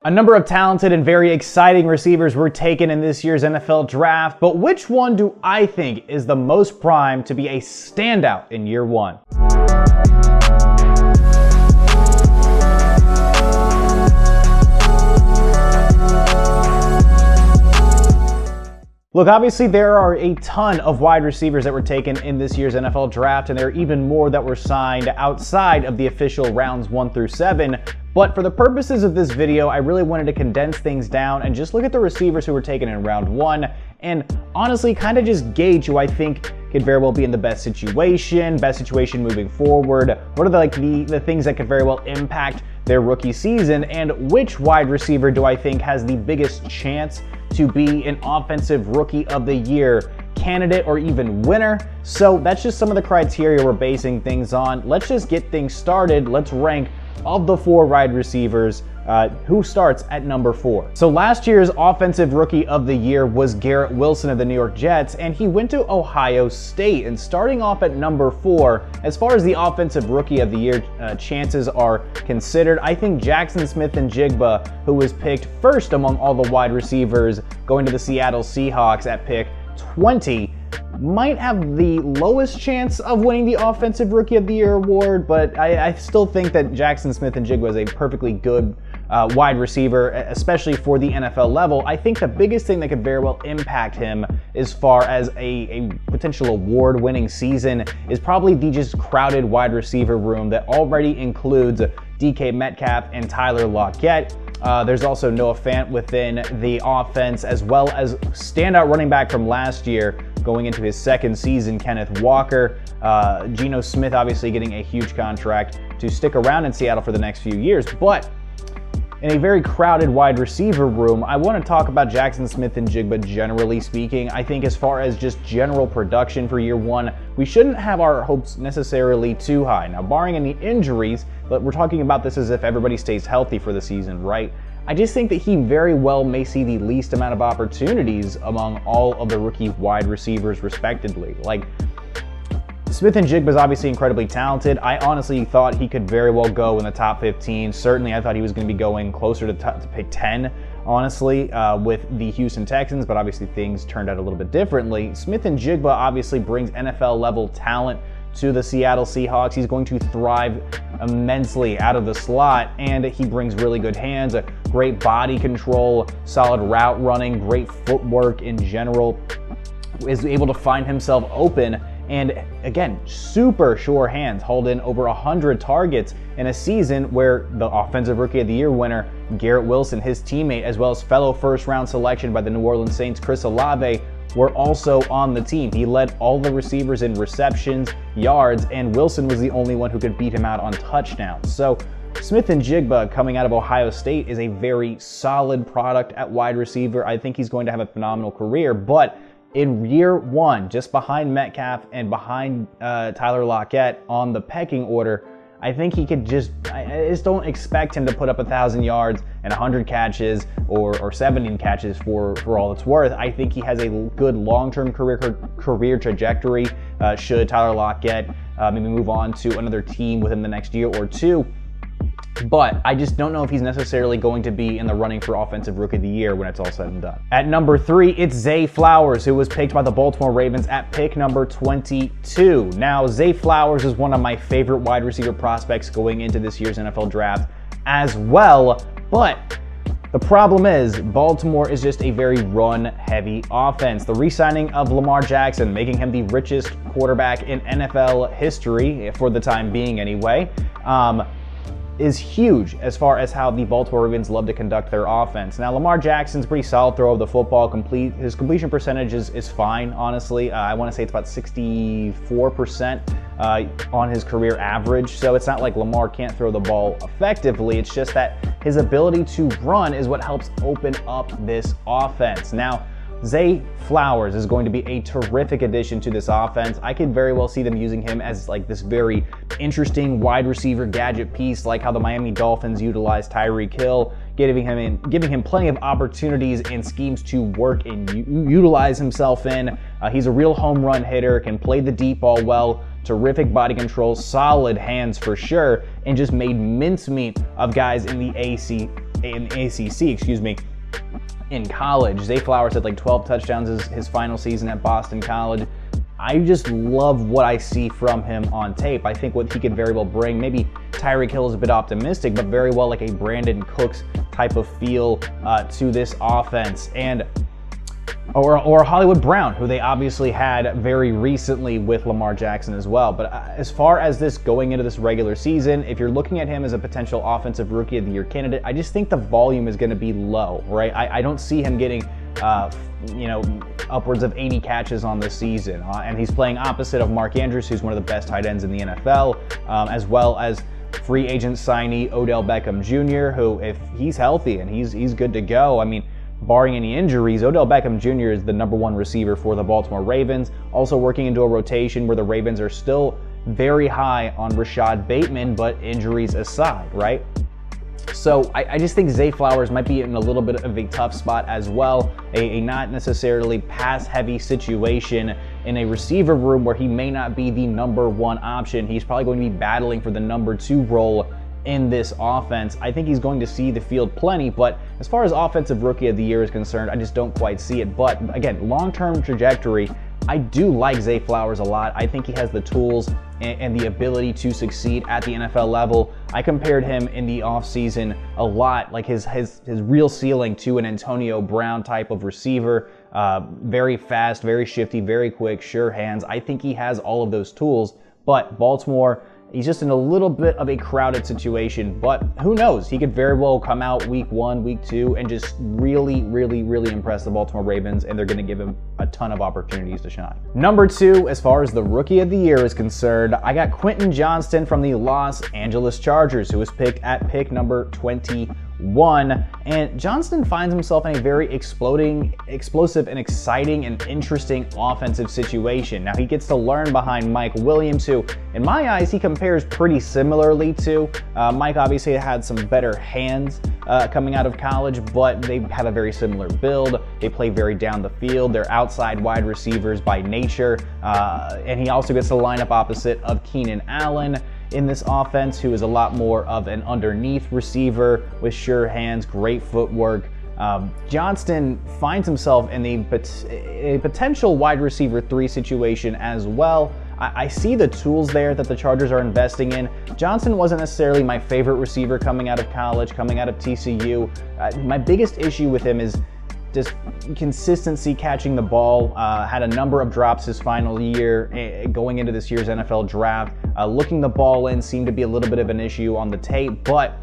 A number of talented and very exciting receivers were taken in this year's NFL draft, but which one do I think is the most primed to be a standout in year one? Look, obviously there are a ton of wide receivers that were taken in this year's NFL draft, and there are even more that were signed outside of the official rounds 1 through 7. But for the purposes of this video, I really wanted to condense things down and just look at the receivers who were taken in round 1 and honestly kind of just gauge who I think could very well be in the best situation moving forward. What are the things that could very well impact their rookie season, and which wide receiver do I think has the biggest chance to be an offensive rookie of the year candidate or even winner. So that's just some of the criteria we're basing things on. Let's just get things started. Let's rank of the 4 wide receivers who starts at number 4. So last year's offensive rookie of the year was Garrett Wilson of the New York Jets, and he went to Ohio State. And starting off at number 4, as far as the offensive rookie of the year chances are considered, I think Jackson Smith-Njigba, who was picked first among all the wide receivers going to the Seattle Seahawks at pick 20, might have the lowest chance of winning the Offensive Rookie of the Year award, but I still think that Jackson Smith-Njigba is a perfectly good wide receiver, especially for the NFL level. I think the biggest thing that could very well impact him as far as a potential award-winning season is probably the just crowded wide receiver room that already includes DK Metcalf and Tyler Lockett. There's also Noah Fant within the offense, as well as standout running back from last year going into his second season, Kenneth Walker. Geno Smith obviously getting a huge contract to stick around in Seattle for the next few years. But in a very crowded wide receiver room, I want to talk about Jackson Smith-Njigba generally speaking. I think as far as just general production for year one, we shouldn't have our hopes necessarily too high. Now, barring any injuries, but we're talking about this as if everybody stays healthy for the season, right? I just think that he very well may see the least amount of opportunities among all of the rookie wide receivers respectively. Like, Smith-Njigba is obviously incredibly talented. I honestly thought he could very well go in the top 15. Certainly, I thought he was going to be going closer to pick 10, honestly, with the Houston Texans, but obviously things turned out a little bit differently. Smith-Njigba obviously brings NFL-level talent to the Seattle Seahawks. He's going to thrive immensely out of the slot, and he brings really good hands, a great body control, solid route running, great footwork in general, is able to find himself open, and again, super sure hands, hauled in over 100 targets in a season where the Offensive Rookie of the Year winner, Garrett Wilson, his teammate, as well as fellow first-round selection by the New Orleans Saints, Chris Olave, were also on the team. He led all the receivers in receptions, yards, and Wilson was the only one who could beat him out on touchdowns. So Smith-Njigba coming out of Ohio State is a very solid product at wide receiver. I think he's going to have a phenomenal career, but in year one, just behind Metcalf and behind Tyler Lockett on the pecking order, I think he could I just don't expect him to put up 1,000 yards and 100 catches or 17 catches for all it's worth. I think he has a good long-term career trajectory should Tyler Lockett maybe move on to another team within the next year or two. But I just don't know if he's necessarily going to be in the running for Offensive Rookie of the Year when it's all said and done. At number 3, it's Zay Flowers, who was picked by the Baltimore Ravens at pick number 22. Now, Zay Flowers is one of my favorite wide receiver prospects going into this year's NFL draft as well, but the problem is Baltimore is just a very run-heavy offense. The re-signing of Lamar Jackson, making him the richest quarterback in NFL history, for the time being anyway, is huge as far as how the Baltimore Ravens love to conduct their offense. Now, Lamar Jackson's pretty solid throw of the football. His completion percentage is fine, honestly. I want to say it's about 64% on his career average. So it's not like Lamar can't throw the ball effectively. It's just that his ability to run is what helps open up this offense. Now, Zay Flowers is going to be a terrific addition to this offense. I could very well see them using him as like this very interesting wide receiver gadget piece, like how the Miami Dolphins utilized Tyreek Hill, giving him plenty of opportunities and schemes to work and utilize himself in. He's a real home run hitter, can play the deep ball well, terrific body control, solid hands for sure, and just made mincemeat of guys in the ACC, excuse me, in college. Zay Flowers had like 12 touchdowns his final season at Boston College. I just love what I see from him on tape. I think what he could very well bring, maybe Tyreek Hill is a bit optimistic, but very well like a Brandon Cooks type of feel to this offense. Or Hollywood Brown, who they obviously had very recently with Lamar Jackson as well. But as far as this going into this regular season, if you're looking at him as a potential offensive rookie of the year candidate, I just think the volume is going to be low, right? I don't see him getting, upwards of 80 catches on this season. And he's playing opposite of Mark Andrews, who's one of the best tight ends in the NFL, as well as free agent signee Odell Beckham Jr., who, if he's healthy and he's good to go, I mean, barring any injuries, Odell Beckham Jr. is the #1 receiver for the Baltimore Ravens, also working into a rotation where the Ravens are still very high on Rashad Bateman, but injuries aside, right? So I just think Zay Flowers might be in a little bit of a tough spot as well, a not necessarily pass-heavy situation in a receiver room where he may not be the #1 option. He's probably going to be battling for the #2 role in this offense. I think he's going to see the field plenty, but as far as offensive rookie of the year is concerned, I just don't quite see it. But again, long-term trajectory, I do like Zay Flowers a lot. I think he has the tools and the ability to succeed at the NFL level. I compared him in the offseason a lot, like his real ceiling to an Antonio Brown type of receiver. Very fast, very shifty, very quick, sure hands. I think he has all of those tools, but Baltimore, he's just in a little bit of a crowded situation, but who knows? He could very well come out week 1, week 2, and just really, really, really impress the Baltimore Ravens, and they're going to give him a ton of opportunities to shine. #2, as far as the rookie of the year is concerned, I got Quentin Johnston from the Los Angeles Chargers, who was picked at pick number 21. And Johnston finds himself in a very explosive and exciting and interesting offensive situation. Now he gets to learn behind Mike Williams, who in my eyes he compares pretty similarly to. Mike obviously had some better hands coming out of college, but they have a very similar build. They play very down the field. They're outside wide receivers by nature. And he also gets to line up opposite of Keenan Allen in this offense, who is a lot more of an underneath receiver with sure hands, great footwork. Johnston finds himself in a potential wide receiver 3 situation as well. I see the tools there that the Chargers are investing in. Johnston wasn't necessarily my favorite receiver coming out of college, coming out of TCU. My biggest issue with him is just consistency catching the ball. Had a number of drops his final year going into this year's NFL draft. Looking the ball in seemed to be a little bit of an issue on the tape, but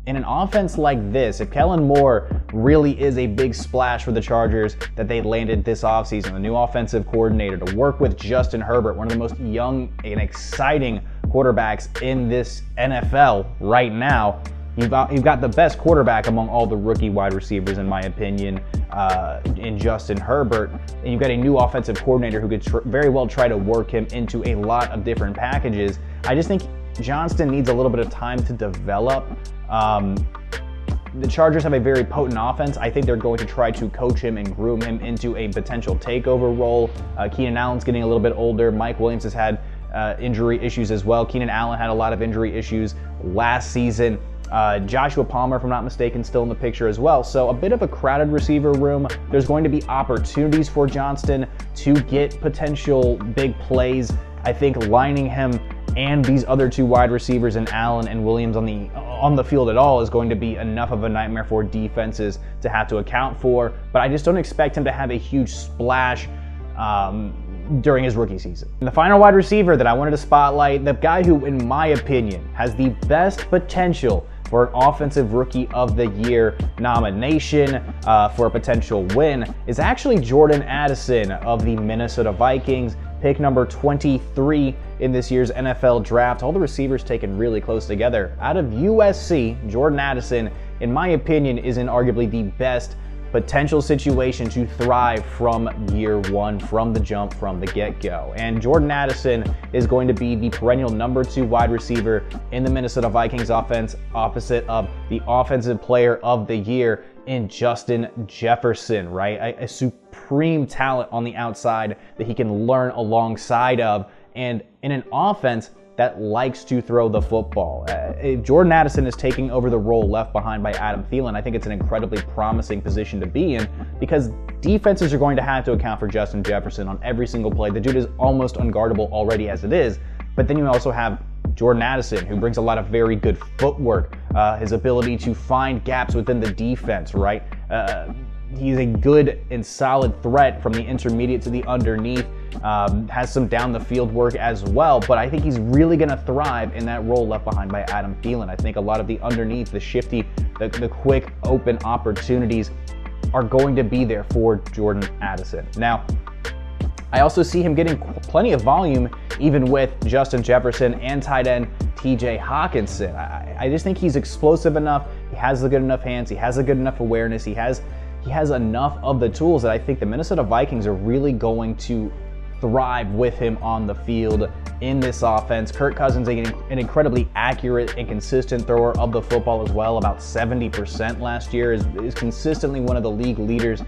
in an offense like this, if Kellen Moore really is a big splash for the Chargers that they landed this offseason, the new offensive coordinator, to work with Justin Herbert, one of the most young and exciting quarterbacks in this NFL right now, you've got the best quarterback among all the rookie wide receivers, in my opinion, in Justin Herbert. And you've got a new offensive coordinator who could very well try to work him into a lot of different packages. I just think Johnston needs a little bit of time to develop. The Chargers have a very potent offense. I think they're going to try to coach him and groom him into a potential takeover role. Keenan Allen's getting a little bit older. Mike Williams has had injury issues as well. Keenan Allen had a lot of injury issues last season. Joshua Palmer, if I'm not mistaken, still in the picture as well. So a bit of a crowded receiver room. There's going to be opportunities for Johnston to get potential big plays. I think lining him and these other 2 wide receivers in Allen and Williams on the field at all is going to be enough of a nightmare for defenses to have to account for. But I just don't expect him to have a huge splash during his rookie season. And the final wide receiver that I wanted to spotlight, the guy who, in my opinion, has the best potential for an Offensive Rookie of the Year nomination for a potential win, is actually Jordan Addison of the Minnesota Vikings, pick number 23 in this year's NFL draft. All the receivers taken really close together. Out of USC, Jordan Addison, in my opinion, is in arguably the best potential situation to thrive from year 1, from the jump, from the get-go. And Jordan Addison is going to be the perennial #2 wide receiver in the Minnesota Vikings offense, opposite of the Offensive Player of the Year in Justin Jefferson, right? A supreme talent on the outside that he can learn alongside of. And in an offense that likes to throw the football. Jordan Addison is taking over the role left behind by Adam Thielen. I think it's an incredibly promising position to be in because defenses are going to have to account for Justin Jefferson on every single play. The dude is almost unguardable already as it is, but then you also have Jordan Addison, who brings a lot of very good footwork, his ability to find gaps within the defense, right? He's a good and solid threat from the intermediate to the underneath, has some down the field work as well, but I think he's really going to thrive in that role left behind by Adam Thielen. I think a lot of the underneath, the shifty, the quick open opportunities are going to be there for Jordan Addison. Now, I also see him getting plenty of volume even with Justin Jefferson and tight end TJ Hawkinson. I just think he's explosive enough. He has the good enough hands. He has the good enough awareness. He has enough of the tools that I think the Minnesota Vikings are really going to thrive with him on the field in this offense. Kirk Cousins, an incredibly accurate and consistent thrower of the football as well, about 70% last year, is consistently one of the league leaders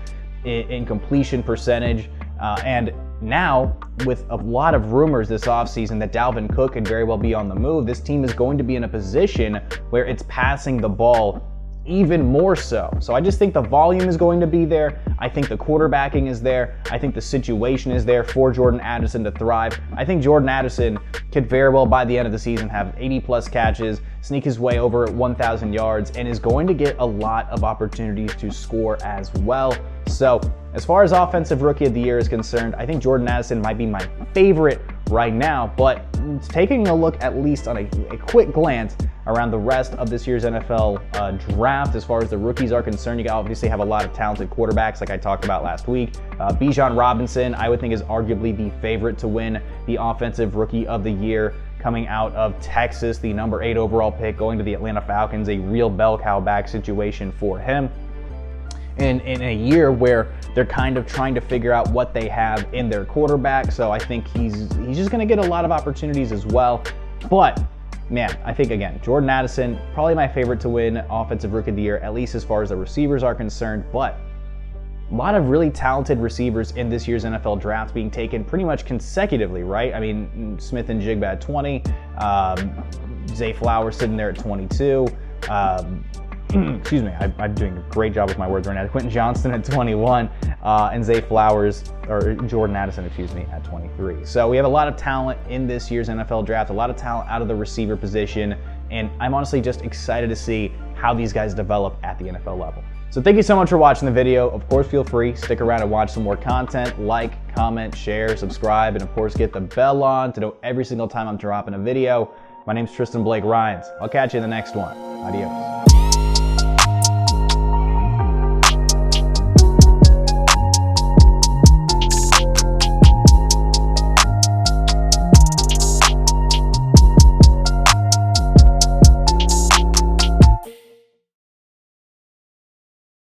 in completion percentage. And now, with a lot of rumors this offseason that Dalvin Cook could very well be on the move, this team is going to be in a position where it's passing the ball even more so. So I just think the volume is going to be there. I think the quarterbacking is there. I think the situation is there for Jordan Addison to thrive. I think Jordan Addison could very well, by the end of the season, have 80-plus catches, sneak his way over 1,000 yards, and is going to get a lot of opportunities to score as well. So as far as Offensive Rookie of the Year is concerned, I think Jordan Addison might be my favorite right now, but taking a look at least on a quick glance around the rest of this year's NFL draft, as far as the rookies are concerned, you obviously have a lot of talented quarterbacks like I talked about last week. Bijan Robinson, I would think, is arguably the favorite to win the Offensive Rookie of the Year, coming out of Texas, the number 8 overall pick, going to the Atlanta Falcons, a real bell cow back situation for him. In a year where they're kind of trying to figure out what they have in their quarterback. So I think he's just going to get a lot of opportunities as well. But man, I think, again, Jordan Addison, probably my favorite to win Offensive Rookie of the Year, at least as far as the receivers are concerned. But a lot of really talented receivers in this year's NFL draft being taken pretty much consecutively, right? I mean, Smith and Jigba at 20, Zay Flowers sitting there at 22. Excuse me, I'm doing a great job with my words right now. Quentin Johnston at 21, and Zay Flowers, or Jordan Addison, excuse me, at 23. So we have a lot of talent in this year's NFL draft, a lot of talent out of the receiver position, and I'm honestly just excited to see how these guys develop at the NFL level. So thank you so much for watching the video. Of course, feel free, stick around and watch some more content. Like, comment, share, subscribe, and of course, get the bell on to know every single time I'm dropping a video. My name's Tristan Blake Rines. I'll catch you in the next one. Adios.